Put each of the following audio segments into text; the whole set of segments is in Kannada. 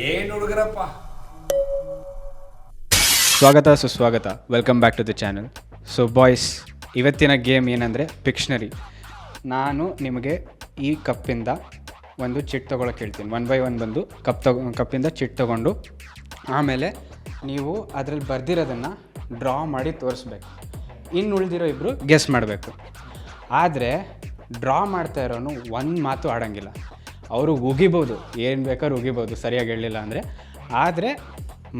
ಏನು ಹುಡುಗರಪ್ಪ. ಸ್ವಾಗತ ಸುಸ್ವಾಗತ, welcome back to the channel. So boys, ಇವತ್ತಿನ ಗೇಮ್ ಏನಂದರೆ ಪಿಕ್ಷ್ನರಿ. ನಾನು ನಿಮಗೆ ಈ ಕಪ್ಪಿಂದ ಒಂದು ಚಿಟ್ ತೊಗೊಳಕ್ಕೆ ಹೇಳ್ತೀನಿ. 1 by 1 ಬಂದು ಕಪ್ಪಿಂದ ಚಿಟ್ ತೊಗೊಂಡು ಆಮೇಲೆ ನೀವು ಅದರಲ್ಲಿ ಬರ್ದಿರೋದನ್ನು ಡ್ರಾ ಮಾಡಿ ತೋರಿಸ್ಬೇಕು. ಇನ್ನು ಉಳಿದಿರೋ ಇಬ್ಬರು ಗೆಸ್ ಮಾಡಬೇಕು. ಆದರೆ ಡ್ರಾ ಮಾಡ್ತಾ ಇರೋನು ಒಂದು ಮಾತು ಆಡೋಂಗಿಲ್ಲ. ಅವರು ಉಗಿಬೋದು, ಏನು ಬೇಕಾದ್ರೂ ಉಗಿಬೋದು ಸರಿಯಾಗಿ ಹೇಳಲಿಲ್ಲ ಅಂದರೆ. ಆದರೆ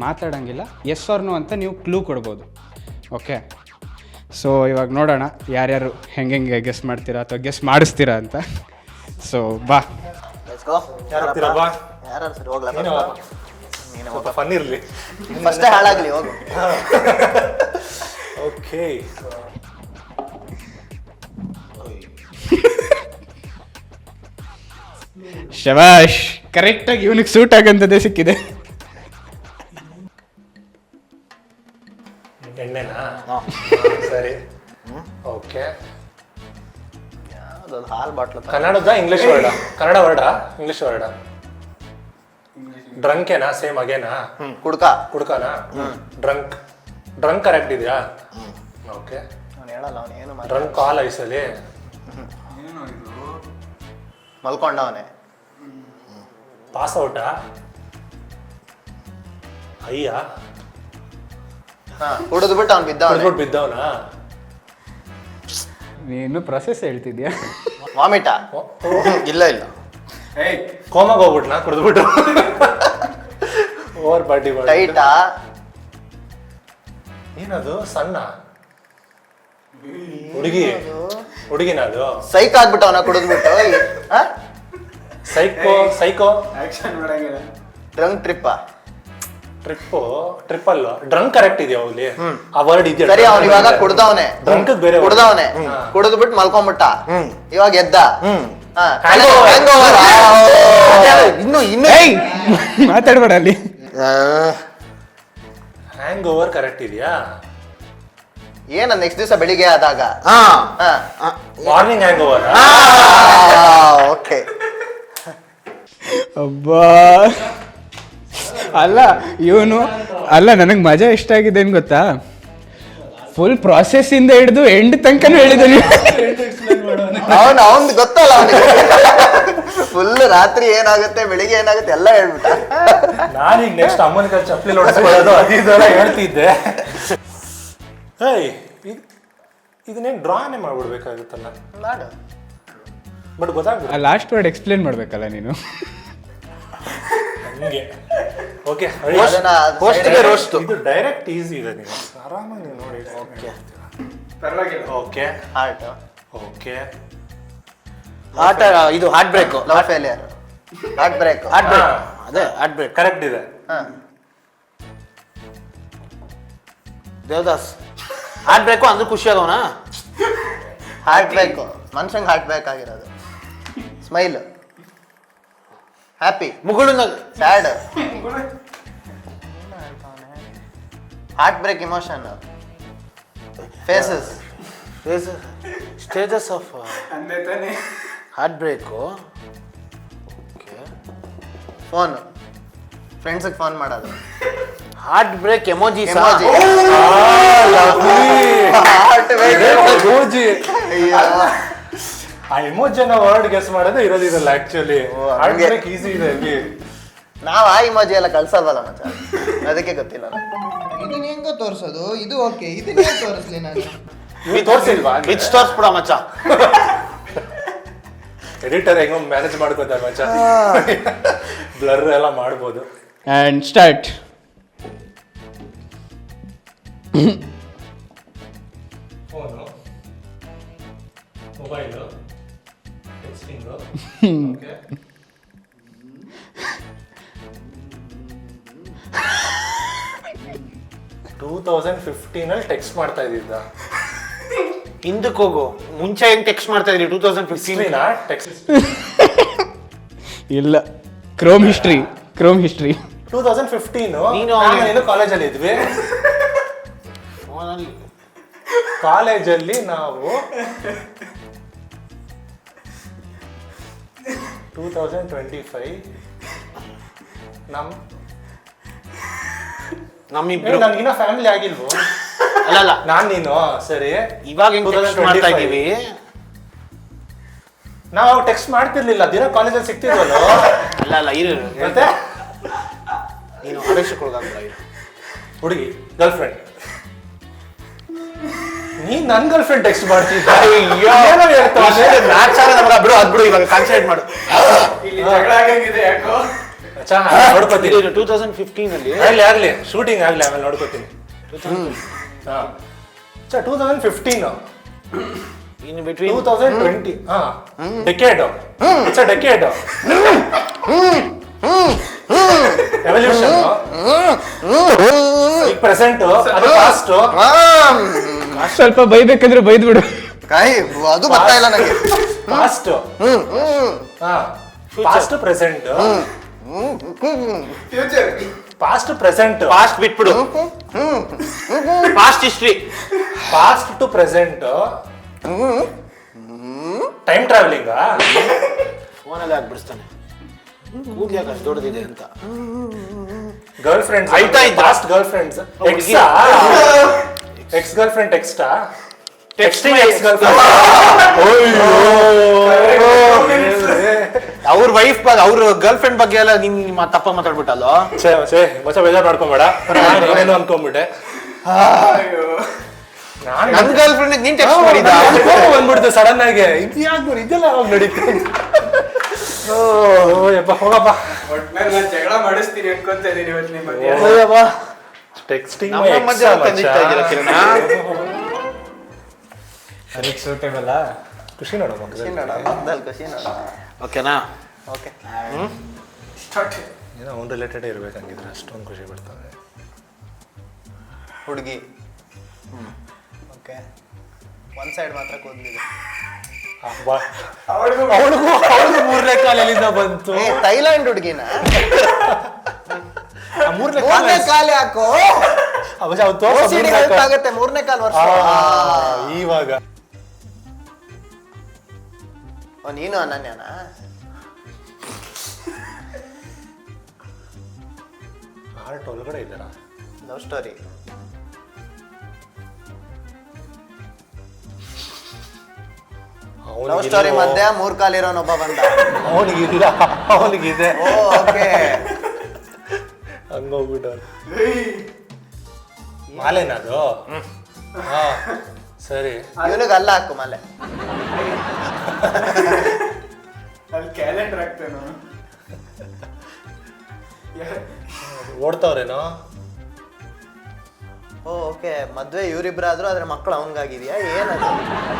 ಮಾತಾಡೋಂಗಿಲ್ಲ. ಎಸ್ ಆರ್ ನೋ ಅಂತ ನೀವು ಕ್ಲೂ ಕೊಡ್ಬೋದು. ಓಕೆ, ಸೊ ಇವಾಗ ನೋಡೋಣ ಯಾರ್ಯಾರು ಹೆಂಗೆ ಗೆಸ್ ಮಾಡ್ತೀರಾ ಅಥವಾ ಗೆಸ್ ಮಾಡಿಸ್ತೀರಾ ಅಂತ. ಸೊ ಬಾ. ಫನ್ ಇರಲಿ, ಫಸ್ಟೇ ಹಾಳಾಗಲಿ ಹೋಗು. ಓಕೆ. ಶಬಾಷ್, ಕರೆಕ್ಟಾಗಿ ಇವನಿಗೆ ಸೂಟ್ ಆಗಂಥದ್ದೇ ಸಿಕ್ಕಿದೆ. ಎಣ್ಣೆನಾ? ಸರಿ, ಓಕೆ. ಅದೊಂದು ಹಾಲು ಬಾಟ್ಲು. ಕನ್ನಡದ ಇಂಗ್ಲಿಷ್ ವರ್ಡ? ಕನ್ನಡ ವರ್ಡಾ ಇಂಗ್ಲಿಷ್ ವರ್ಡ? ಡ್ರಂಕೇನಾ? ಸೇಮ್ ಅಗೇನಾ? ಕುಡ್ಕಾನಾ? ಡ್ರಂಕ್ ಕರೆಕ್ಟ್ ಇದೆಯಾ? ಓಕೆ. ಅವ್ನು ಹೇಳಲ್ಲ, ಅವನು ಏನು ಡ್ರಂಕ್ ಕಾಲ್ ಐಸಲ್ಲಿ ಮಲ್ಕೊಂಡವನೇ. ಪಾಸ್ ಔಟಾ? ಅಯ್ಯ ಕುಡಿದ್ಬಿಟ್ಟು ಅವ್ನು ಬಿದ್ದವನಾ? ನೀನು ಪ್ರೊಸೆಸ್ ಹೇಳ್ತಿದ್ಯಾ? ವಾಮಿಟಾ? ಇಲ್ಲ ಕೋಮಾಗ ಹೋಗ್ಬಿಟ್ನಾ ಕುಡಿದ್ಬಿಟ್ಟು? Over party ಟೈಟಾ? ಏನದು? ಸಣ್ಣ ಹುಡುಗಿನ ಅದು? ಸೈಕ್ ಆಗ್ಬಿಟ್ಟು ಅವನ ಕುಡಿದ್ಬಿಟ್ಟು. ಸೈಕೋ ಡ್ರಂಕ್ ಟ್ರಿಪ್ಪಾ? ಟ್ರಿಪ್ಪಲ್ ಡ್ರಂಕ್ ಕರೆಕ್ಟ್ ಇದೆಯಾ ಅವಲ್ಲಿ? ಆ ವರ್ಡ್ ಇದೆಯಾ? ಸರಿ, ಅವ್ನು ಇವಾಗ ಕುಡ್ದವನೆ. ಡ್ರಂಕ್ ಬೇರೆ ಕುಡ್ದವನೆ, ಕುಡಿದ್ಬಿಟ್ಟು ಮಲ್ಕೊಂಡ್ಬಿಟ್ಟ. ಇವಾಗ ಎದ್ದ. ಇನ್ನು ಮಾತಾಡ್ಬೇಡ ಅಲ್ಲಿ. ಹ್ಯಾಂಗ್ ಓವರ್ ಕರೆಕ್ಟ್ ಇದೆಯಾ? ಏನ ನೆಕ್ಸ್ಟ್ ದಿವಸ ಬೆಳಿಗ್ಗೆ ಆದಾಗ ಮಾರ್ನಿಂಗ್ ಹ್ಯಾಂಗ್ ಓವರ್? ಓಕೆ. ಅಬ್ಬಾ, ಅಲ್ಲ ಇವನು ಅಲ್ಲ, ನನಗೆ ಮಜಾ ಇಷ್ಟ ಆಗಿದೆ ಏನು ಗೊತ್ತಾ? ಫುಲ್ ಪ್ರಾಸೆಸ್ ಇಂದ ಹಿಡಿದು ಎಂಡ್ ತನಕನೂ ಹೇಳಿದ್ದಾನೆ. ಅವನ್ ಗೊತ್ತಲ್ಲ ಅವನಿಗೆ. ಫುಲ್ ರಾತ್ರಿ ಏನಾಗುತ್ತೆ ಬೆಳಿಗ್ಗೆ ಏನಾಗುತ್ತೆ ಎಲ್ಲ ಹೇಳ್ಬಿಟ್ಟ. ನಾನೀಗ ನೆಕ್ಸ್ಟ್ ಅಮ್ಮನ ಕೈ ಚಪ್ಪಲಿ ಹೊಡಿಸ್ಕೊಳ್ಳೋದು ಅದೆಲ್ಲ ಹೇಳ್ತಿದ್ದೆ. ಹೇಯ್, ಇದನ್ನೇನು ಡ್ರಾನೇ ಮಾಡ್ಬಿಡ್ಬೇಕಾಗುತ್ತಲ್ಲ. ಮಾಡು. ಬಟ್ ಗೊತ್ತಾಗ್ಬಿಡ. ಲಾಸ್ಟ್ ವರ್ಡ್ ಎಕ್ಸ್ಪ್ಲೇನ್ ಮಾಡ್ಬೇಕಲ್ಲ ನೀನು. ಹಂಗೆ. Okay, roast. ಇದು ಡೈರೆಕ್ಟ್ ಈಸಿ ಇದೆ, ನೀವು ಆರಾಮಾಗಿ ನೀವು ನೋಡಿ. ಓಕೆ, ಪರವಾಗಿಲ್ಲ. Okay, ಓಕೆ, ಹಾರ್ಟ್. ಇದು heartbreak. Love failure. Heartbreak. ಅದೇ ಹಾರ್ಟ್ ಬ್ರೇಕ್ ಕರೆಕ್ಟ್ ಇದೆ. ದೇವದಾಸ್ ಹಾರ್ಟ್ ಬ್ರೇಕು ಅಂದ್ರೆ ಖುಷಿ ಆದವನ. ಹಾರ್ಟ್ ಬ್ರೇಕ್ ಮನುಷ್ಯಂಗೆ ಹಾರ್ಟ್ ಬ್ರೇಕ್ ಆಗಿರೋದು. ಸ್ಮೈಲ್, ಹ್ಯಾಪಿ, ಮುಗುಳು, sad, heartbreak, emotion, faces, stages of heartbreak. Phone, ಫ್ರೆಂಡ್ಸಿಗೆ ಫೋನ್ ಮಾಡೋದು. Heart break emoji. ಆ ಎಮೋಜಿನ ವರ್ಡ್ ಗೆಸ್ ಮಾಡೋದು ಇರೋದಿರಲ್ಲ ಆಕ್ಚುಲಿ. ಈಸಿ ಇದೆ ಇಲ್ಲಿ. ನಾವ್ ಆ ಇಮೋಜಿ ಎಲ್ಲ ಕಳ್ಸಲ್ವಲ್ಲ ಮಚ್ಚ, ಅದಕ್ಕೆ ಗೊತ್ತಿಲ್ಲ. ಇದನ್ನ ಹೆಂಗೋ ತೋರ್ಸೋದು? ಇದು ಓಕೆ, ಇದನ್ನ ಹೆಂಗ್ ತೋರಿಸ್ಲಿ ನಾನು? ತೋರಿಸಿಲ್ವಾ? ಬಿಚ್ ತೋರ್ಸ್ಬಿಡ ಮಚ್ಚ. ಎಡಿಟರ್ ಹೆಂಗೋ ಮ್ಯಾನೇಜ್ ಮಾಡ್ಕೋತಾರೆ ಮಚ್ಚ. ಬ್ಲರ್ ಎಲ್ಲ ಮಾಡ್ಬೋದು. And start. Phone, mobile, texting. Okay, 2015 text ಮಾಡ್ತಾ ಇದ್ದಿದ್ದ. ಹಿಂದಕ್ಕೆ ಹೋಗು, ಮುಂಚೆ ಹೆಂಗ್ ಟೆಕ್ಸ್ಟ್ ಮಾಡ್ತಾ ಇದ್ರಿ? 2015 ಟೆಕ್ಸ್ಟ್ ಇಲ್ಲ, ಕ್ರೋಮ್ ಹಿಸ್ಟ್ರಿ. 2015 ಕಾಲೇಜಲ್ಲಿ ಇದ್ವಿ. ಕಾಲೇಜಲ್ಲಿ ನಾವು 2025 ನಮ್ಮಿಬ್ರು ನನ್ಗಿನ್ನ ಫ್ಯಾಮಿಲಿ ಆಗಿಲ್ವೋ? ಅಲ್ಲ ನಾನ್ ನೀನು ಸರಿ. ಇವಾಗ ಹೆಂಗ್ ಟೆಕ್ಸ್ಟ್ ಮಾಡ್ತಾ ಇದೀವಿ. ನಾವು ಟೆಕ್ಸ್ಟ್ ಮಾಡ್ತಿರ್ಲಿಲ್ಲ, ದಿನ ಕಾಲೇಜಲ್ಲಿ ಸಿಗ್ತಿದ್ವಲ್ಲ. ಅಲ್ಲ ಇರು ಮತ್ತೆ ನೀನು ಆವೇಶಕ್ಕೊಳಗಾಗ್ಬೇಡ. ಹುಡುಗಿ ಗರ್ಲ್ ಫ್ರೆಂಡ್, ನೀನ್ ನನ್ ಗರ್ಲ್ ಫ್ರೆಂಡ್ ಟೆಕ್ಸ್ಟ್ ಮಾಡ್ತಿದ್ದ. ಬಿಡು ಅದ್ ಬಿಡು, ಇವಾಗ ಕಾನ್ಸಂಟ್ರೇಟ್ ಮಾಡು. ನೋಡ್ಕೋತೀನಿ 2015 ಅಲ್ಲಿ ಆಗ್ಲಿ ಶೂಟಿಂಗ್ ಆಗ್ಲಿ, ಆಮೇಲೆ ನೋಡ್ಕೋತೀನಿ. 2015 in between 2020 decade. It's a decade. Evolution. ಈಗ ಪ್ರೆಸೆಂಟ್, ಅದು ಪಾಸ್ಟ್. ಸ್ವಲ್ಪ ಬೈಬೇಕಂದ್ರೆ ಬೈದ್ ಬಿಡು. ಕಾಯಿ ಅದು ಬರ್ತಾ ಇಲ್ಲ ನಂಗೆ. Past, past present, past present. Past ಬಿಟ್ಬಿಡು, past history. Past to present time traveling. ಫೋನಲ್ಲಿ ಆಗ್ಬಿಡಿಸ್ತಾನೆ ಕೂಗ್ಲಿ ಯಾಕೆ ಅಷ್ಟು ದೊಡ್ಡದಿದೆ ಅಂತ. ಗರ್ಲ್ ಫ್ರೆಂಡ್ಸ್ ಆಯ್ತಾ ಇದ್ದ? Past girlfriends. Ex girlfriend ಟೆಕ್ಸ್ಟಾ? Texting ex girlfriend. ಅವ್ರ ವೈಫ್ ಬಗ್ಗೆ, ಅವ್ರ ಗರ್ಲ್ ಫ್ರೆಂಡ್ ಬಗ್ಗೆ ಎಲ್ಲ ನಿಮ್ಮ ತಪ್ಪ ಮಾತಾಡ್ಬಿಟ್ಟಲ್ಲ. ಮಚ್ಚ ಬೇಜಾರ್ ಮಾಡ್ಕೊಂಬೇಡ, ನಾನೇನೋ ಅನ್ಕೊಂಡ್ಬಿಟ್ಟೆ. ನನ್ ಗರ್ಲ್ ಫ್ರೆಂಡ್ ನೀನ್ ಟೆಕ್ಸ್ಟ್ ಮಾಡಿದ ಬಂದ್ಬಿಡ್ತು ಸಡನ್ ಆಗಿ. ಇದ್ಯಾಗ ಇದೆಲ್ಲ ಅವಾಗ ನಡೀತು. ಯಪ್ಪ ಹೋಗಪ್ಪ. ಜಗಳ ಮಾಡಿಸ್ತೀನಿ ಅನ್ಕೊಂತ ಇದೀನಿ ಇವತ್ತು ನಿಮ್ಮ ಟೆಕ್ಸ್ಟಿಂಗ್ ಖುಷಿ ನೋಡ. ಓಕೆನಾ? ಓಕೆ ಏನೋ ಅವ್ನು ರಿಲೇಟೆಡ್ ಇರ್ಬೇಕಂಗಿದ್ರೆ ಅಷ್ಟೊಂದು ಖುಷಿ ಬಿಡ್ತಾನೆ. ಹುಡುಗಿ ಓಕೆ, ಒನ್ ಸೈಡ್ ಮಾತ್ರ ಕೂದಲಿದೆ. ಅವಳಿಗೂ ಮೂರನೇ ಕಾಲಲ್ಲಿಂದ ಬಂತು. ಥೈಲ್ಯಾಂಡ್ ಹುಡುಗಿನ ಮೂರನೇ ಕಾಲೇ ಹಾಕೋ, ಆಗುತ್ತೆ ಮೂರನೇ ಕಾಲ್ ವರ್ಷ. ಇವಾಗ ನೀನು ಅನನ್ಯನ ಹಾರ್ಟ್ ಒಳಗಡೆ ಇದ್ದಾರ. Love story. ಲವ್ ಸ್ಟೋರಿ ಮಧ್ಯೆ 3 ಕಾಲ್ ಇರೋನೊಬ್ಬ ಬಂದ. ಅವನಿಗಿಲ್ಲ, ಅವನಿಗಿದೆ. ಓಕೆ ಹಂಗೋಗ್ಬಿಟ್ಟು ಮಾಲೆನದು. ಹಾ ಸರಿ, ಇವನಿಗೆ ಅಲ್ಲ ಹಾಕು ಮಾಲೆ. ಅಲ್ಲಿ ಕ್ಯಾಲೆಂಡರ್ ಹಾಕ್ತೇನೆ. ಓಡ್ತಾವ್ರೇನೋ. ಓಕೆ, ಮದ್ವೆ ಇವರಿಬ್ರಾದ್ರು ಆದ್ರೆ ಮಕ್ಕಳು ಅವನಿಗಾಗಿದ್ಯಾ ಏನದು?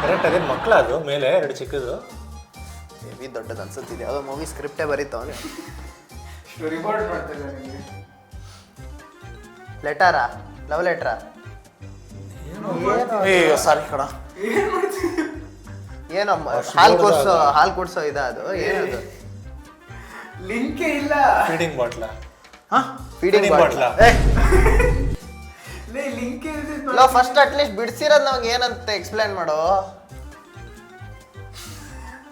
ಕರೆಕ್ಟ್, ಅದೇ ಮಕ್ಳ ಅದು ಮೇಲೆ 2 ಚಿಕ್ಕದು. ಹೆವಿ ದೊಡ್ಡದು ಅನ್ಸುತ್ತಿದೆ. ಅದು ಮೂವಿ ಸ್ಕ್ರಿಪ್ಟೇ ಬರೀತಾವನೆ. ರಿಪೋರ್ಟ್ ಮಾಡ್ತಿದ್ದೆ ನಿಮಗೆ. ಲೆಟರಾ? ಲವ್ ಲೆಟ್ರಾ? ಸಾರಿ ಕಣ. ಏನೋ ಹಾಲ್ ಕುಡ್ಸೋ ಇದ ಅದು? ಏನದು? ಲಿಂಕೇ ಇಲ್ಲ. ಫೀಡಿಂಗ್ ಬಾಟ್ಲ. ಫೀಡಿಂಗ್ ಬಾಟ್ಲ. ಲಿಂಕೇ ಇಲ್ಲ, ಫಸ್ಟ್ ಅಟ್ಲೀಸ್ಟ್ ಬಿಡ್ಸಿರೋದು ನಮ್ಗೆ ಏನಂತ ಎಕ್ಸ್ಪ್ಲೈನ್ ಮಾಡೋ.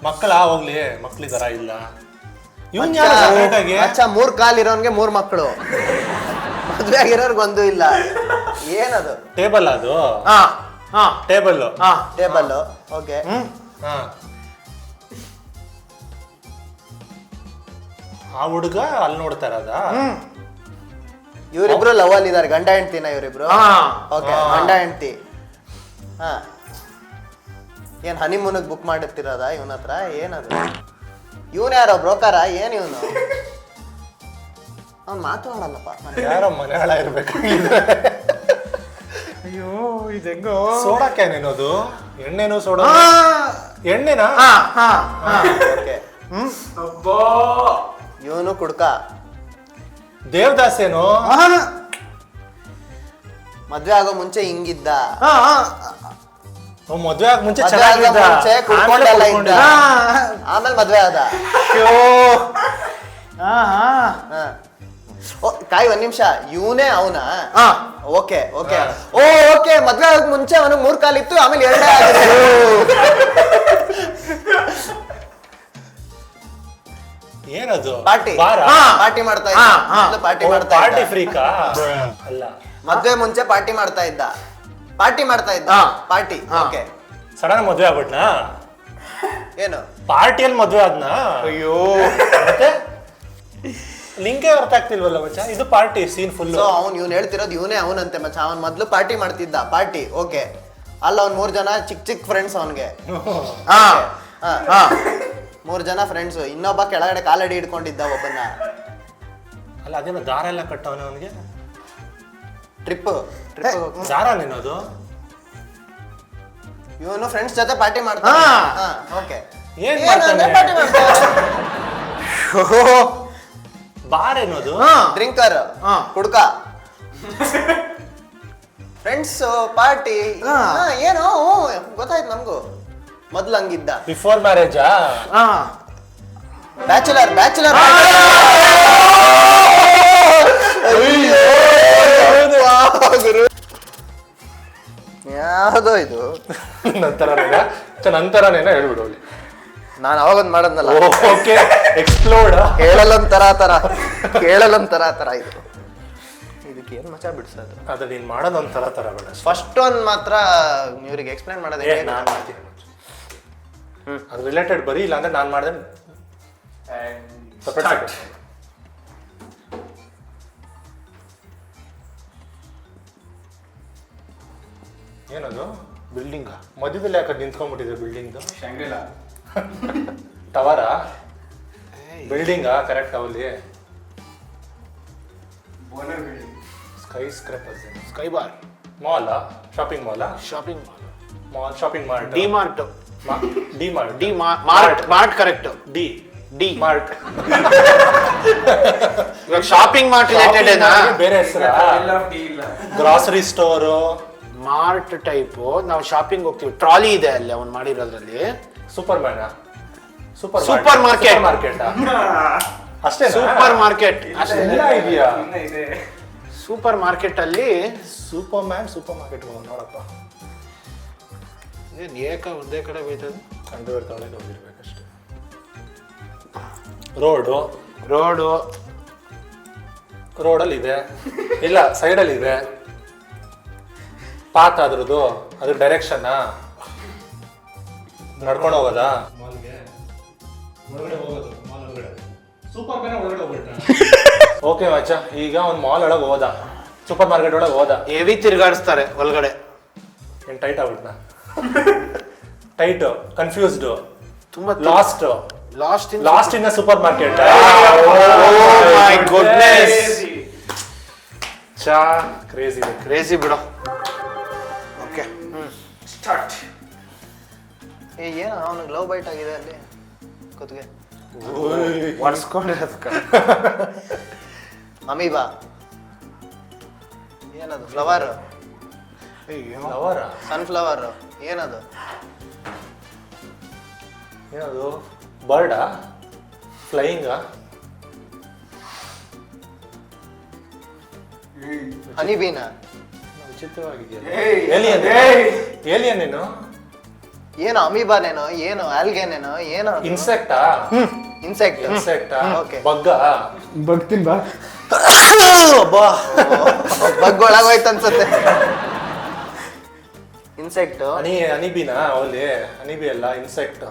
ಮಕ್ಕಳ ಹೋಗ್ಲಿ, ಮಕ್ಳಿದಾರ ಇಲ್ಲ. ಇವನ್ ಅಚ್ಚಾ 3 ಕಾಲ್ ಇರೋನ್ಗೆ 3 ಮಕ್ಕಳು, ಮದ್ವೆ ಆಗಿರೋರ್ಗೆ ಒಂದು ಇಲ್ಲ. ಏನದು? ಟೇಬಲ್ ಅದು. ಟೇಬಲ್. ಟೇಬಲ್. ಓಕೆ. ಆ ಹುಡುಗ ಅಲ್ಲಿ ನೋಡ್ತಾ ಇರೋದ. ಇವರಿಬ್ರು ಲವ್ ಅಲ್ಲಿ ಇದಾರೆ, ಗಂಡ ಹೆಂಡ್ತಿನ ಇವರಿಬ್ರು. ಓಕೆ, ಗಂಡ ಹೆಂಡ್ತಿ. ಹಾ, ಏನ್ ಹನಿಮೂನಿಗೆ ಬುಕ್ ಮಾಡುತ್ತಿರೋದ ಇವನ ಹತ್ರ? ಏನದು? ಇವನ್ ಯಾರೋ ಬ್ರೋಕರ? ಏನ್ ಇವನು? ಅವ್ನು ಮಾತಾಡಲ್ಲಪ್ಪ. ಯಾರೋ ಮನೆ ಹಾಳ ಇರ್ಬೇಕು. ಅಯ್ಯೋ ಇದು ಹೆಂಗೋ. ಸೋಡಾ ಕ್ಯಾನ್ ಏನೋದು? ಎಣ್ಣೆನೋ ಸೋಡಾ? ಎಣ್ಣೆನಾ? ಓಕೆ. ಅಬ್ಬಾ, ಇವನು ಕುಡ್ಕ. ದೇವದಾಸ್ ಏನೋ? ಮದ್ವೆ ಆಗೋ ಮುಂಚೆ ಹಿಂಗಿದ್ದ. ಮದ್ವೆ ಆಗ ಮುಂಚೆ ಮದ್ವೆ ಆಗೋ ಚೆನ್ನಾಗಿದ್ದ, ಮುಂಚೆ ಕುಡ್ಕೊಂಡೆಲ್ಲ ಇದ್ದ. ಆಮೇಲೆ ಮದ್ವೆ ಆದ. ಕಾಯಿ, 1 ನಿಮಿಷ. ಇವನೇ ಅವನಾ? Okay okay. ಓಕೆ, ಮದ್ವೆ ಆಗ ಮುಂಚೆ ಅವನಿಗೆ 3 ಕಾಲ್ ಇತ್ತು, ಆಮೇಲೆ 2 ಆಗಿದೆ. ಏನದು ಪಾರ್ಟಿ ಬಾರ ಪಾರ್ಟಿ ಮಾಡ್ತಾ ಇದ್ದ ಮೊದ್ಲು ಪಾರ್ಟಿ ಮಾಡ್ತಾ ಪಾರ್ಟಿ ಇದ್ದ ಫ್ರೀಕಾ ಅಲ್ಲ ಮದ್ವೆ ಮುಂಚೆ ಪಾರ್ಟಿ ಮಾಡ್ತಾ ಇದ್ದ ಪಾರ್ಟಿ ಓಕೆ ಸಡನ್ ಮದ್ವೆ ಆಗ್ಬಿಟ್ನಾ ಏನು ಪಾರ್ಟಿಯಲ್ಲಿ ಮದ್ವೆ ಆದ್ನ ಅಯ್ಯೋ ಮತ್ತೆ ಲಿಂಕೇ ಅರ್ಥ ಆಗ್ತಿಲ್ವಲ್ಲ ಮಚ್ಚ ಇದು ಪಾರ್ಟಿ ಸೀನ್ ಫುಲ್ ಸೊ ಇವ್ನು ಹೇಳ್ತಿರೋದು ಇವನೇ ಅವನಂತೆ ಮಚ್ಚ ಅವನ್ ಮೊದ್ಲು ಪಾರ್ಟಿ ಮಾಡ್ತಿದ್ದ ಪಾರ್ಟಿ ಓಕೆ ಅಲ್ಲ ಅವ್ನ್ 3 ಜನ ಚಿಕ್ಕ ಫ್ರೆಂಡ್ಸ್ ಅವನ್ಗೆ ಹಾ ಹಾ 3 ಜನ ಫ್ರೆಂಡ್ಸ್ ಇನ್ನೊಬ್ಬ ಕೆಳಗಡೆ ಕಾಲಡಿ ಹಿಡ್ಕೊಂಡಿದ್ದ ಒಬ್ಬನ ಅಲ್ಲ ಅದೇನೋ ದಾರ ಎಲ್ಲ ಕಟ್ಟವನ ಅವನಿಗೆ ಟ್ರಿಪ್ ದಾರ ನೆನೋದು ಇವನು ಫ್ರೆಂಡ್ಸ್ ಜೊತೆ ಪಾರ್ಟಿ ಮಾಡ್ತಾನೆ ಓಕೆ ಏನ್ ಮಾಡ್ತಾನೆ? ಪಾರ್ಟಿ ಮಾಡ್ತಾನೆ ಬಾರ್ ಏನೋದು ಡ್ರಿಂಕರ್ ಕುಡ್ಕ ಫ್ರೆಂಡ್ಸ್ ಪಾರ್ಟಿ ಏನೋ ಗೊತ್ತಾಯ್ತು ನಮಗೂ ಮೊದ್ಲು ಹಂಗಿದ್ದ ಬಿಫೋರ್ ಮ್ಯಾರೇಜಾ ಹಾ ಬ್ಯಾಚುಲರ್ ಯಾವ್ದೋ ಇದು ನಂತರನೇನೋ ಹೇಳ್ಬಿಡು ಅಲ್ಲಿ ನಾನು ಅವಾಗೊಂದು ಮಾಡೋದ್ನಲ್ಲ ಓಕೆ ಎಕ್ಸ್ಪ್ಲೋರ್ಡ್ ಕೇಳಲೊಂಥರ ತರ ಇದು ಇದಕ್ಕೆ ಏನ್ ಮಚ ಬಿಡ್ಸೋದು ಅದು ನೀನ್ ಮಾಡೋದು ಒಂಥರ ತರ ಬೇಡ ಫಸ್ಟ್ ಒಂದ್ ಮಾತ್ರ ಇವ್ರಿಗೆ ಎಕ್ಸ್ಪ್ಲೈನ್ ಮಾಡೋದು ಹೇಗೆ? ನಾನು ಮಾಡ್ತೀನಿ ಅದು ರಿಲೇಟೆಡ್ ಬರೀ ಇಲ್ಲ ಅಂದ್ರೆ ನಾನು ಮಾಡಿದೆ ಏನದು ಬಿಲ್ಡಿಂಗ್ ಮಧ್ಯದಲ್ಲಿ ಯಾಕೆ ನಿಂತ್ಕೊಂಡ್ಬಿಟ್ಟಿದೆ ಬಿಲ್ಡಿಂಗ್ ಟವರಾ ಬಿಲ್ಡಿಂಗಾ ಕರೆಕ್ಟ್ ಅವಲ್ಲಿ ಸ್ಕೈ ಸ್ಕ್ರಾಪರ್ಸ್ ಸ್ಕೈ ಬಾರ್ ಮಾಲಾ ಶಾಪಿಂಗ್ ಮಾಲಾ shopping mall shopping mart D mart D mart D mart correct D D mart ಇವಾಗ ಶಾಪಿಂಗ್ ಮಾರ್ಟ್ ರಿಲೇಟೆಡ್ ಬೇರೆ ಹೆಸರ ಗ್ರಾಸರಿ ಸ್ಟೋರು ಮಾರ್ಟ್ ಟೈಪ್ ನಾವು ಶಾಪಿಂಗ್ ಹೋಗ್ತೀವಿ ಟ್ರಾಲಿ ಇದೆ ಅಲ್ಲಿ ಅವ್ನು ಮಾಡಿರೋದ್ರಲ್ಲಿ superman Super market. Market ಅಷ್ಟೇ ಸೂಪರ್ ಮಾರ್ಕೆಟ್ ಎಲ್ಲ ಇದೆಯಾ ಸೂಪರ್ ಮಾರ್ಕೆಟ್ ಅಲ್ಲಿ ಸೂಪರ್ ಮಾರ್ಕೆಟ್ ನೋಡಪ್ಪ ಏನ್ ಏಕ ಒಂದೇ ಕಡೆ ಬೈತದೆ ಅಂಡರ್ವೇರ್ ತಗೊಳ್ಳೋಕೆ ಹೋಗಿರ್ಬೇಕಷ್ಟೇ ರೋಡಲ್ಲಿ ಇದೆ ಇಲ್ಲ ಸೈಡಲ್ಲಿ ಇದೆ ಪಾತ್ ಅದ್ರದ್ದು ಅದ್ರ ಡೈರೆಕ್ಷನ್ ನಡ್ಕೊಂಡು ಹೋಗೋದಾ ಓಕೆ ಮಚ್ಚ ಈಗ ಒಂದು ಮಾಲ್ ಒಳಗೆ ಹೋದ ಸೂಪರ್ ಮಾರ್ಕೆಟ್ ಒಳಗೆ ಹೋದ ಹೆವಿ ತಿರ್ಗಾಡಿಸ್ತಾರೆ ಒಳಗಡೆ ಏನ್ ಟೈಟ್ ಆಗ್ಬಿಟ್ನ ಟೈಟ್ ಕನ್ಫ್ಯೂಸ್ಡ್ ತುಂಬಾ last lost in super market my goodness ಚಾ ಕ್ರೇಜಿ ಕ್ರೇಜಿ ಬಿಡು ಓಕೆ ಏನು ಅವನಿಗೆ ಲವ್ ಬೈಟ್ ಆಗಿದೆ ಅಲ್ಲಿ ಕುತ್ತಿಗೆ ಒಡ್ಸ್ಕೊಂಡಿರೋದಕ್ಕ ಅಮೀಬಾ ಏನದು ಫ್ಲವರ್ ಲವರ ಸನ್ಫ್ಲವರ್ ಏನದು ಏನದು ಬರ್ಡಾ ಫ್ಲೈಯಿಂಗಾ ಹನಿಬೀನಾ ವಿಚಿತ್ರವಾಗಿದೆಯಲ್ಲ ಏಲಿಯನ್ ಏನು ಏನು ಅಮೀಬಾನೇನೋ ಏನು ಆಲ್ಗೇನೇನೋ ಏನೋ ಇನ್ಸೆಕ್ಟಾ ಇನ್ಸೆಕ್ಟ್ ಓಕೆ ಬಗ್ಗ ಬಗ್ತೀನಿ ಬಾ ಬಗ್ ಒಳಗೋಯ್ತು ಅನ್ಸುತ್ತೆ ಇನ್ಸೆಕ್ಟ್ ಅನಿಬಿನಾ ಅವಲ್ಲಿ ಅನಿಬಿ ಅಲ್ಲ ಇನ್ಸೆಕ್ಟ್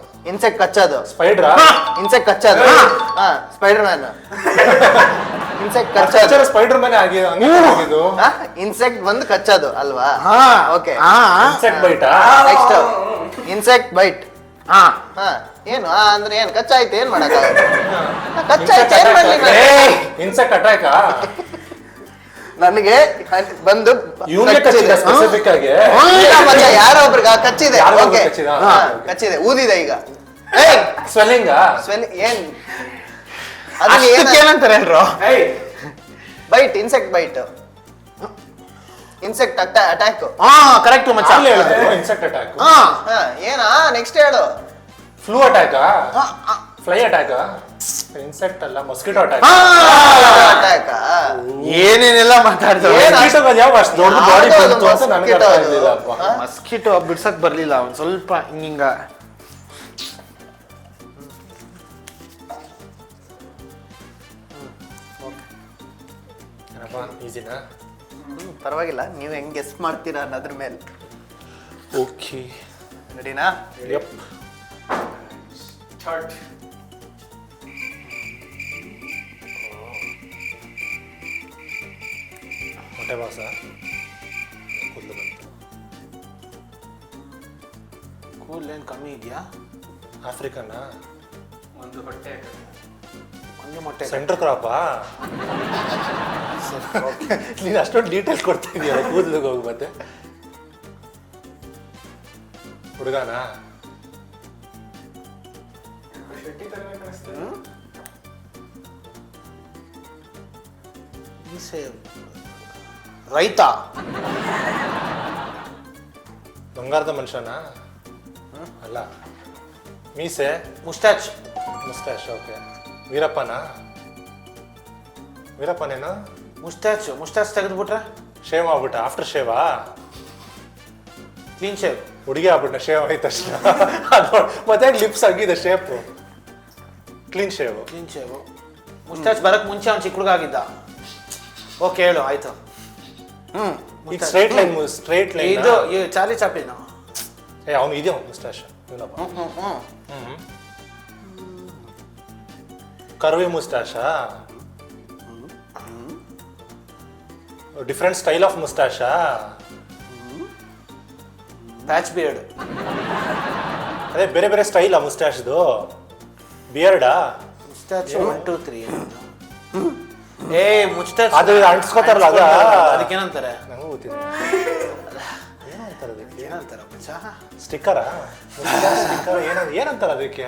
ಕಚ್ಚೋದು ಸ್ಪೈಡ್ರಾ ಇನ್ಸೆಕ್ಟ್ ಕಚ್ಚೋದು ಸ್ಪೈಡರ್ ಮ್ಯಾನ್ ಇನ್ಸೆಕ್ಟ್ ಕಚ್ಚೋದು ಸ್ಪೈಡರ್ ಮನೆ ಆಗಿದ್ದು ಇನ್ಸೆಕ್ಟ್ ಬಂದು ಕಚ್ಚೋದು ಅಲ್ವಾ ಓಕೆ ಇನ್ಸೆಕ್ಟ್ ಬೈಟಾ ನೆಕ್ಸ್ಟ್ ಇನ್ಸೆಕ್ಟ್ ಬೈಟ್ ಏನು ಅಂದ್ರೆ ಏನ್ ಕಚ್ಚಾಯ್ತು ಏನ್ ಮಾಡಕ್ಕಾಗಲ್ಲ ಕಚ್ಚಾಯ್ತು ಏನ್ ಮಾಡ್ಲಿ ಇನ್ಸೆಕ್ಟ್ ಅಟ್ಯಾಕಾ ನನಗೆ ಬಂದು ಸ್ಪೆಸಿಫಿಕ್ ಆಗಿ ಯಾರೋ ಒಬ್ರಿಗೆ ಕಚ್ಚಿದೆ ಓಕೆ ಕಚ್ಚಿದೆ ಊದಿದೆ ಈಗ ಸ್ವೆಲ್ಲಿಂಗ್ ಏನ್ ಅದನ್ನ ಏನಂತಾರೆ ಹೇಳ್ರು bite insect bite insect attack correct ಮಚ್ಚ ಇನ್ಸೆಕ್ಟ್ ಅಟ್ಯಾಕ್ ಏನಾ ನೆಕ್ಸ್ಟ್ ಹೇಳು ಫ್ಲೂ ಅಟ್ಯಾಕಾ ಫ್ಲೈ ಅಟ್ಯಾಕಾ ಇನ್ಸೆಕ್ಟ್ ಅಲ್ಲ ಮೊಸ್ಕಿಟೋ ಅಟ್ಯಾಕ್ ಅಟ್ಯಾಕ್ ಏನೇನೆಲ್ಲ ಮಾತಾಡ್ತಾರೆ ಯಾವ ಅಷ್ಟು ದೊಡ್ಡ ಬಾಡಿ ಬಂತು ಅಂತ ನನಗೆ ಅರ್ಥ ಆಗ್ಲಿಲ್ಲಪ್ಪ ಮಸ್ಕಿಟೋ ಬಿಡ್ಸಕ್ ಬರ್ಲಿಲ್ಲ ಒಂದ್ ಸ್ವಲ್ಪ ಹಿಂಗ ಈಸಿನಾ? ಪರವಾಗಿಲ್ಲ, ನೀವು ಹೆಂಗ್ ಗೆಸ್ ಮಾಡ್ತೀರಾ ಅನ್ನೋದ್ರ ಮೇಲೆ. ಓಕೆ, ರೆಡಿನಾ? ಯಪ್. ಮೊಟ್ಟೆ ಬಾಸ ಕೂದಲು ಬಂತು. ಕೂಲ್ ಏನು ಕಮ್ಮಿ ಇದೆಯಾ? ಆಫ್ರಿಕನಾ? ಒಂದು ಹೊಟ್ಟೆ ಒಂದು ಮೊಟ್ಟೆ. ಸೆಂಟ್ರ್ ಕ್ರಾಪಾ? ನೀನು ಅಷ್ಟೊಂದು ಡೀಟೇಲ್ಸ್ ಕೊಡ್ತಾ ಇದೆಯಲ್ಲ ಕೂದಲಿಗೆ ಹೋಗಿ. ಮತ್ತೆ ಹುಡುಗನಾ? ರೈತ? ಬಂಗಾರದ ಮನುಷ್ಯನಾ? ಅಲ್ಲ. ಮೀಸೆ? ಮುಸ್ಟಾಚ್. ಮುಸ್ಟಾಶ್. ಓಕೆ. ವೀರಪ್ಪನಾ? ವೀರಪ್ಪನೇನು? ಮುಸ್ಟಾಚ್ ತೆಗೆದ್ಬಿಟ್ರೆ ಶೇವ್ ಆಗ್ಬಿಟ್ಟ? ಆಫ್ಟರ್ ಶೇವಾ? Clean shave. ಹುಡುಗಿ ಆಗ್ಬಿಟ್ಟ ಶೇವ್ ಆಯ್ತು ತಕ್ಷಣ? ಮತ್ತೆ ಲಿಪ್ಸ್ ಆಗಿದೆ shape. Clean shave. Clean shave. Moustache ಬರಕ್ ಮುಂಚೆ ಅವ್ನು ಚಿಕ್ಕ ಹುಡುಗ ಆಗಿದ್ದ. ಓಕೆ, ಹೇಳು ಆಯ್ತು. ಈಗ ಸ್ಟ್ರೈಟ್ ಲೈನ್ ಇದು ಚಾರ್ಲಿ ಚಾಪ್ಲಿನ್. ಅವನು ಇದೆಯೋ ಮುಸ್ಟಾಶ್? ಇವನಪ್ಪ. ಕರ್ವಿ ಮುಸ್ಟಾಶಾ? ಡಿಫ್ರೆಂಟ್ ಸ್ಟೈಲ್ ಆಫ್ ಮುಸ್ಟಾಶಾ? Patch beard. ಅದೇ ಬೇರೆ ಬೇರೆ ಸ್ಟೈಲ್ ಆ ಮುಸ್ಟಾಶ್ದು? ಬಿಯರ್ಡಾ? ಮುಸ್ಟಾಚ್ 1 2 3. ಮುಸ್ಟಾಚ್ ಅದು ಅಂಟಿಸ್ಕೋತಾರಲ್ಲ ಅದ? ಅದಕ್ಕೇನಂತಾರೆ? ನಂಗೂ ಗೊತ್ತಿದೆ. ಏನಂತಾರೆ ಅದಕ್ಕೆ? ಏನಂತಾರ ಮಚ್ಚ? ಸ್ಟಿಕ್ಕರಾ? ಸ್ಟಿಕ್ಕರ್ ಏನಂತಾರೆ ಅದಕ್ಕೆ?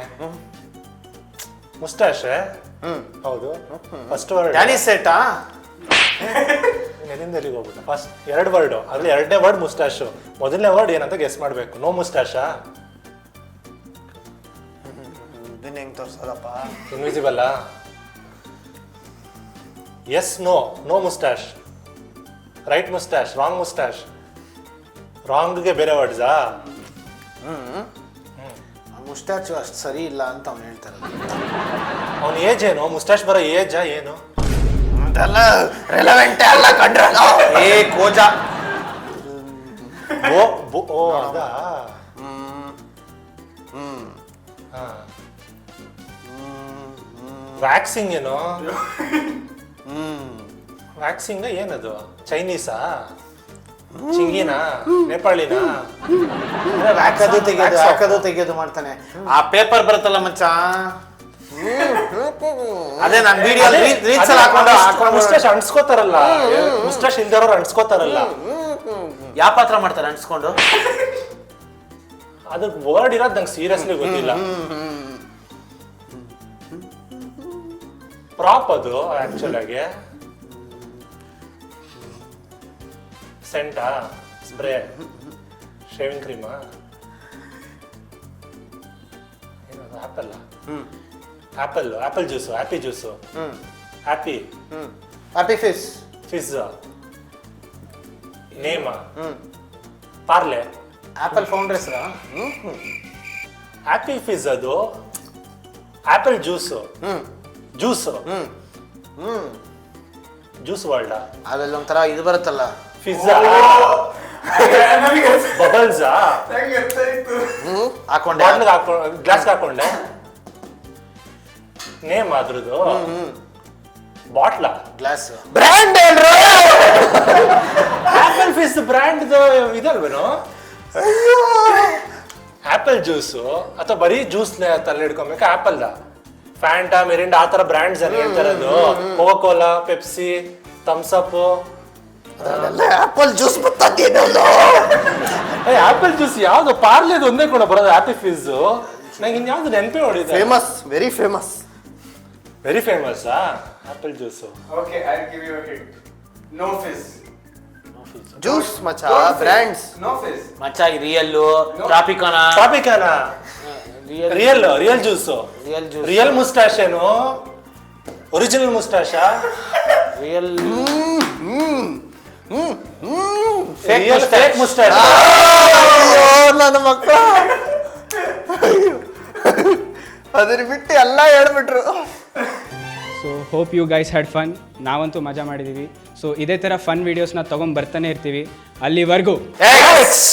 ಮುಸ್ಟಾಶ್? ಹೌದು. ಫಸ್ಟ್ ವರ್ಡ್ ಡ್ಯಾನಿ ಸೆಟ್ಟಾ? ಎಲ್ಲಿಂದ ಎಲ್ಲಿಗೆ ಹೋಗ್ಬಿಟ್ಟ? ಫಸ್ಟ್ 2 ವರ್ಡು, ಅದ್ರಲ್ಲಿ 2ನೇ ವರ್ಡ್ ಮುಸ್ಟಾಶು. ಮೊದಲನೇ ವರ್ಡ್ ಏನಂತ ಗೆಸ್ ಮಾಡಬೇಕು. ನೋ ಮುಸ್ಟಾಶಾ? ಇದನ್ನ ಹೆಂಗ್ ತೋರ್ಸೋದಪ್ಪ? ಇನ್ವಿಸಿಬಲ್ಲಾ? Yes no. No moustache. Right moustache. Wrong moustache. ರಾಂಗ್ಗೆ ಬೇರೆ ವರ್ಡ್ಸಾ? ಮುಸ್ಟಾಚ್ ಅಷ್ಟು ಸರಿ ಇಲ್ಲ ಅಂತ ಅವ್ನು ಹೇಳ್ತಾರೆ. ಅವನ ಏಜ್ ಏನು? ಮುಸ್ಟಾಶ್ ಬರೋ ಏಜಾ ಏನು? ಅದೆಲ್ಲ ರೆಲೆವೆಂಟ್ ಅಲ್ಲ ಕಂಡ್ರಲ್ಲ. ಕೋಜಾ. ಓ ಅದಾ? ವ್ಯಾಕ್ಸಿಂಗ್ ಏನು? ವ್ಯಾಕ್ಸಿಂಗ್ ಏನದು? ಚೈನೀಸಾ? ಚಿಂಗಿನಾ? ನೇಪಾಳಿನಾ? ಹಾಕೋದು ತೆಗೆಯೋದು ಮಾಡ್ತಾನೆ. ಆ ಪೇಪರ್ ಬರುತ್ತಲ್ಲ ಮಚ್ಚ, ಅದೇ ನಾನು ವಿಡಿಯೋ ರೀಲ್ಸ್ ಅಲ್ಲಿ ಹಾಕೊಂಡು ಮುಸ್ಟಾಶ್ ಅಂಟಿಸ್ಕೋತಾರಲ್ಲ, ಮುಸ್ಟಾಶ್ ಇಲ್ದವ್ರು ಅಂಟಿಸ್ಕೋತಾರಲ್ಲ, ಯಾವ ಪಾತ್ರ ಮಾಡ್ತಾರೆ ಅಂಟಿಸ್ಕೊಂಡು? ಅದ್ರ ವರ್ಡ್ ಇರೋದು ನಂಗೆ ಸೀರಿಯಸ್ಲಿ ಗೊತ್ತಿಲ್ಲ. ಪ್ರಾಪ್ ಅದು ಆಕ್ಚುಲ್ ಆಗಿ. ಸೆಂಟಾ? ಸ್ಪ್ರೇ? ಶೇವಿಂಗ್ ಕ್ರೀಮಾ? ಏನದು? Apple? Apple juice? Happy juice? Happy fizz? ನೇಮಾ? ಪಾರ್ಲೆ? ಆಪಲ್ ಫೌಂಡರ್ ಹೆಸರ? ಹ್ಯಾಪಿ ಫಿಸ್ ಅದು. Apple juice? ಜ್ಯೂಸ್ ವರ್ಲ್ಡಾ? ಅದ್ರಲ್ಲಿ ಒಂಥರ ಇದು ಬರುತ್ತಲ್ಲ, ಫಿಜ್ಜಾ? ಬಬಲ್ಸಾ? ಹಾಕೊಂಡೆ ಗ್ಲಾಸ್ ಹಾಕೊಂಡೆ. ನೇಮ್ ಅದ್ರದ್ದು? ಬಾಟ್ಲಾ? ಗ್ಲಾಸ್ ಬ್ರ್ಯಾಂಡ್ ಹೇಳ್ರು. ಆಪಲ್ ಫಿಸ್ ಬ್ರ್ಯಾಂಡ್ ಇದಲ್ವೇನು? ಆಪಲ್ ಜ್ಯೂಸು ಅಥವಾ ಬರೀ ಜ್ಯೂಸ್ ತಲೆ ಹಿಡ್ಕೊಬೇಕು? ಆಪಲ್ ಫ್ಯಾಂಟಾ, ಮಿರಿಂಡಾ ಆ ಥರ ಬ್ರ್ಯಾಂಡ್ಸ್ ಏನು ಹೇಳ್ತಾರದು? Coca Cola, Pepsi, Thums Up? Apple juice ಬರ್ತದೇನೋ. ಆಪಲ್ ಜ್ಯೂಸ್ ಯಾವ್ದು? ಪಾರ್ಲೆದು ಒಂದೇ ಕೂಡ ಬರೋದು ಆಪಲ್ ಫಿಸ್. ನಂಗೆ ಇನ್ಯಾವ್ದು ನೆನಪೇ ಹೊಡಿದೆ. Famous, very famous. ವೆರಿ ಫೇಮಸ್ಸಾ apple juice? Okay, I'll give you a hint. No fizz. Juice ಮಚ್ಚ, ಬ್ರ್ಯಾಂಡ್ಸ್. No fizz. ಮಚ್ಚ. Real, Tropicana? Real juice? Real moustache ಏನು? ಒರಿಜಿನಲ್ ಮುಸ್ಟಾಶಾ? Real fake moustache? ನನ್ನ ಮಕ್ಕಳ ಅದನ್ನ ಬಿಟ್ಟು ಎಲ್ಲ ಹೇಳ್ಬಿಟ್ರು. So hope you guys had fun. ನಾವಂತೂ ಮಜಾ ಮಾಡಿದ್ದೀವಿ. ಸೊ ಇದೇ ಥರ ಫನ್ ವೀಡಿಯೋಸ್ನ ತೊಗೊಂಡು ಬರ್ತಾನೆ ಇರ್ತೀವಿ. ಅಲ್ಲಿವರೆಗೂ X